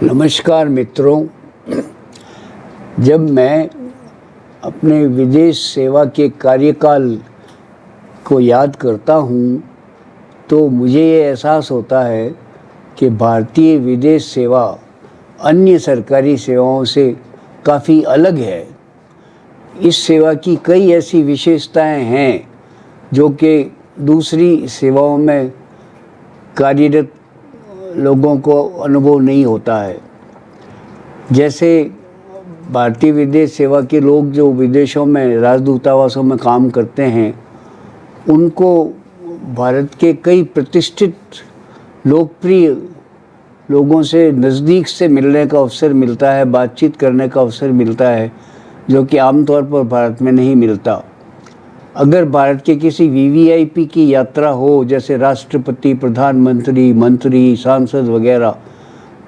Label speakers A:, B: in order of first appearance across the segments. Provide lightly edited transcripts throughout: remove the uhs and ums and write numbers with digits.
A: नमस्कार मित्रों। जब मैं अपने विदेश सेवा के कार्यकाल को याद करता हूँ तो मुझे ये एहसास होता है कि भारतीय विदेश सेवा अन्य सरकारी सेवाओं से काफ़ी अलग है। इस सेवा की कई ऐसी विशेषताएं हैं जो कि दूसरी सेवाओं में कार्यरत लोगों को अनुभव नहीं होता है। जैसे भारतीय विदेश सेवा के लोग जो विदेशों में राजदूतावासों में काम करते हैं, उनको भारत के कई प्रतिष्ठित लोकप्रिय लोगों से नज़दीक से मिलने का अवसर मिलता है, बातचीत करने का अवसर मिलता है, जो कि आमतौर पर भारत में नहीं मिलता। अगर भारत के किसी वीवीआईपी की यात्रा हो, जैसे राष्ट्रपति, प्रधानमंत्री, मंत्री, सांसद वगैरह,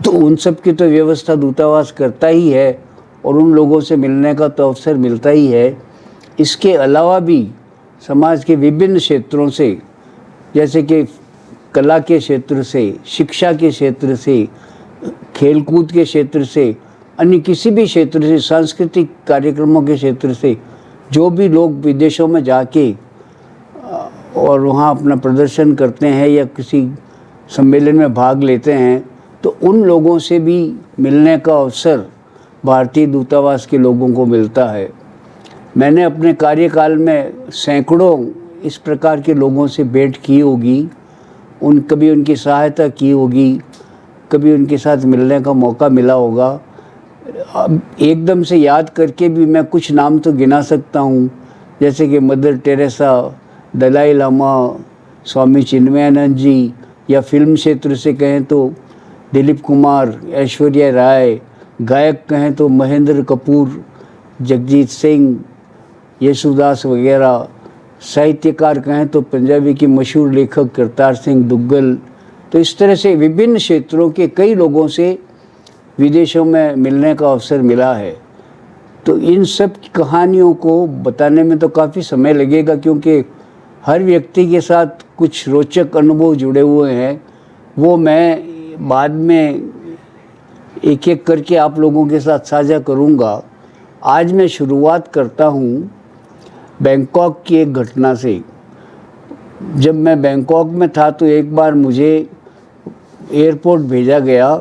A: तो उन सब की तो व्यवस्था दूतावास करता ही है और उन लोगों से मिलने का तो अवसर मिलता ही है। इसके अलावा भी समाज के विभिन्न क्षेत्रों से, जैसे कि कला के क्षेत्र से, शिक्षा के क्षेत्र से, खेलकूद के क्षेत्र से, अन्य किसी भी क्षेत्र से, सांस्कृतिक कार्यक्रमों के क्षेत्र से जो भी लोग विदेशों में जाके और वहाँ अपना प्रदर्शन करते हैं या किसी सम्मेलन में भाग लेते हैं, तो उन लोगों से भी मिलने का अवसर भारतीय दूतावास के लोगों को मिलता है। मैंने अपने कार्यकाल में सैकड़ों इस प्रकार के लोगों से भेंट की होगी, कभी उनकी सहायता की होगी, कभी उनके साथ मिलने का मौका मिला होगा। अब एकदम से याद करके भी मैं कुछ नाम तो गिना सकता हूँ, जैसे कि मदर टेरेसा, दलाई लामा, स्वामी चिन्मयानंद जी, या फिल्म क्षेत्र से कहें तो दिलीप कुमार, ऐश्वर्या राय, गायक कहें तो महेंद्र कपूर, जगजीत सिंह, येसुदास वगैरह, साहित्यकार कहें तो पंजाबी के मशहूर लेखक करतार सिंह दुग्गल। तो इस तरह से विभिन्न क्षेत्रों के कई लोगों से विदेशों में मिलने का अवसर मिला है। तो इन सब कहानियों को बताने में तो काफ़ी समय लगेगा, क्योंकि हर व्यक्ति के साथ कुछ रोचक अनुभव जुड़े हुए हैं। वो मैं बाद में एक एक करके आप लोगों के साथ साझा करूंगा। आज मैं शुरुआत करता हूं बैंकॉक की एक घटना से। जब मैं बैंकॉक में था तो एक बार मुझे एयरपोर्ट भेजा गया,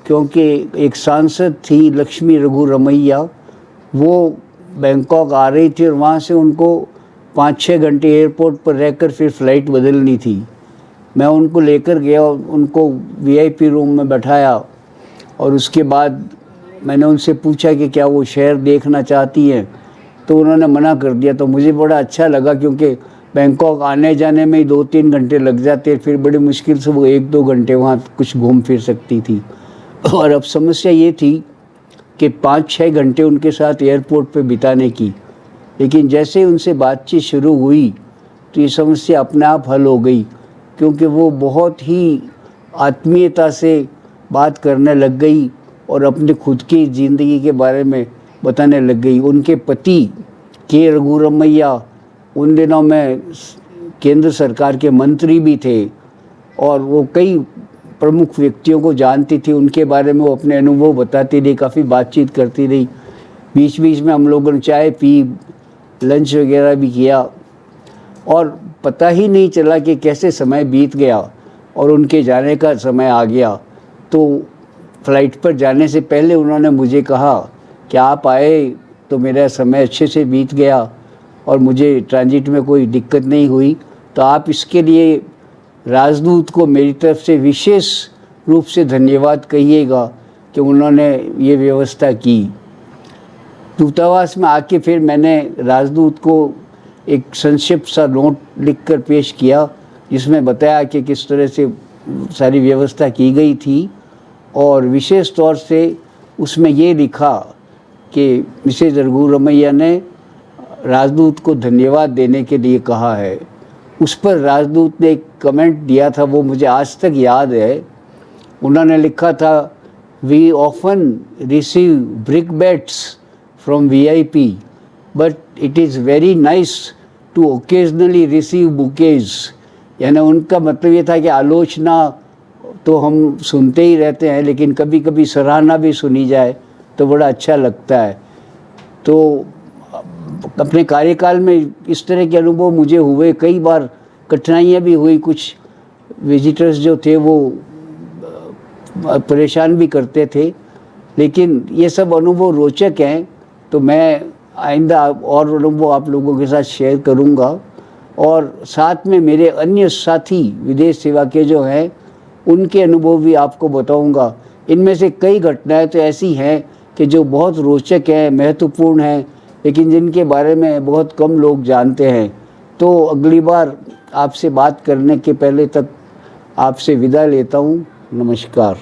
A: क्योंकि एक सांसद थी लक्ष्मी रघुरमैया, वो बैंकॉक आ रही थी और वहाँ से उनको 5-6 घंटे एयरपोर्ट पर रहकर फिर फ़्लाइट बदलनी थी। मैं उनको लेकर गया, उनको वीआईपी रूम में बैठाया और उसके बाद मैंने उनसे पूछा कि क्या वो शहर देखना चाहती हैं, तो उन्होंने मना कर दिया। तो मुझे बड़ा अच्छा लगा, क्योंकि बैंकॉक आने जाने में ही 2-3 घंटे लग जाते, फिर बड़ी मुश्किल से वो 1-2 घंटे वहाँ कुछ घूम फिर सकती थी। और अब समस्या ये थी कि 5-6 घंटे उनके साथ एयरपोर्ट पे बिताने की। लेकिन जैसे उनसे बातचीत शुरू हुई तो ये समस्या अपने आप हल हो गई, क्योंकि वो बहुत ही आत्मीयता से बात करने लग गई और अपने खुद की ज़िंदगी के बारे में बताने लग गई। उनके पति के रघुरमैया उन दिनों में केंद्र सरकार के मंत्री भी थे और वो कई प्रमुख व्यक्तियों को जानती थी। उनके बारे में वो अपने अनुभव बताती रही, काफ़ी बातचीत करती रही। बीच बीच में हम लोगों ने चाय पी, लंच वगैरह भी किया और पता ही नहीं चला कि कैसे समय बीत गया और उनके जाने का समय आ गया। तो फ्लाइट पर जाने से पहले उन्होंने मुझे कहा कि आप आए तो मेरा समय अच्छे से बीत गया और मुझे ट्रांजिट में कोई दिक्कत नहीं हुई, तो आप इसके लिए राजदूत को मेरी तरफ से विशेष रूप से धन्यवाद कहिएगा कि उन्होंने ये व्यवस्था की। दूतावास में आके फिर मैंने राजदूत को एक संक्षिप्त सा नोट लिखकर पेश किया, जिसमें बताया कि किस तरह से सारी व्यवस्था की गई थी, और विशेष तौर से उसमें ये लिखा कि मिसेज रघुरमैया ने राजदूत को धन्यवाद देने के लिए कहा है। उस पर राजदूत ने एक कमेंट दिया था, वो मुझे आज तक याद है। उन्होंने लिखा था, we often receive brickbats from VIP but it is very nice to occasionally receive bouquets. यानी उनका मतलब ये था कि आलोचना तो हम सुनते ही रहते हैं, लेकिन कभी कभी सराहना भी सुनी जाए तो बड़ा अच्छा लगता है। तो अपने कार्यकाल में इस तरह के अनुभव मुझे हुए, कई बार कठिनाइयाँ भी हुई, कुछ विजिटर्स जो थे वो परेशान भी करते थे, लेकिन ये सब अनुभव रोचक हैं। तो मैं आइंदा और अनुभव आप लोगों के साथ शेयर करूंगा, और साथ में मेरे अन्य साथी विदेश सेवा के जो हैं उनके अनुभव भी आपको बताऊंगा। इनमें से कई घटनाएं तो ऐसी हैं कि जो बहुत रोचक हैं, महत्वपूर्ण हैं, लेकिन जिनके बारे में बहुत कम लोग जानते हैं। तो अगली बार आपसे बात करने के पहले तक आपसे विदा लेता हूँ। नमस्कार।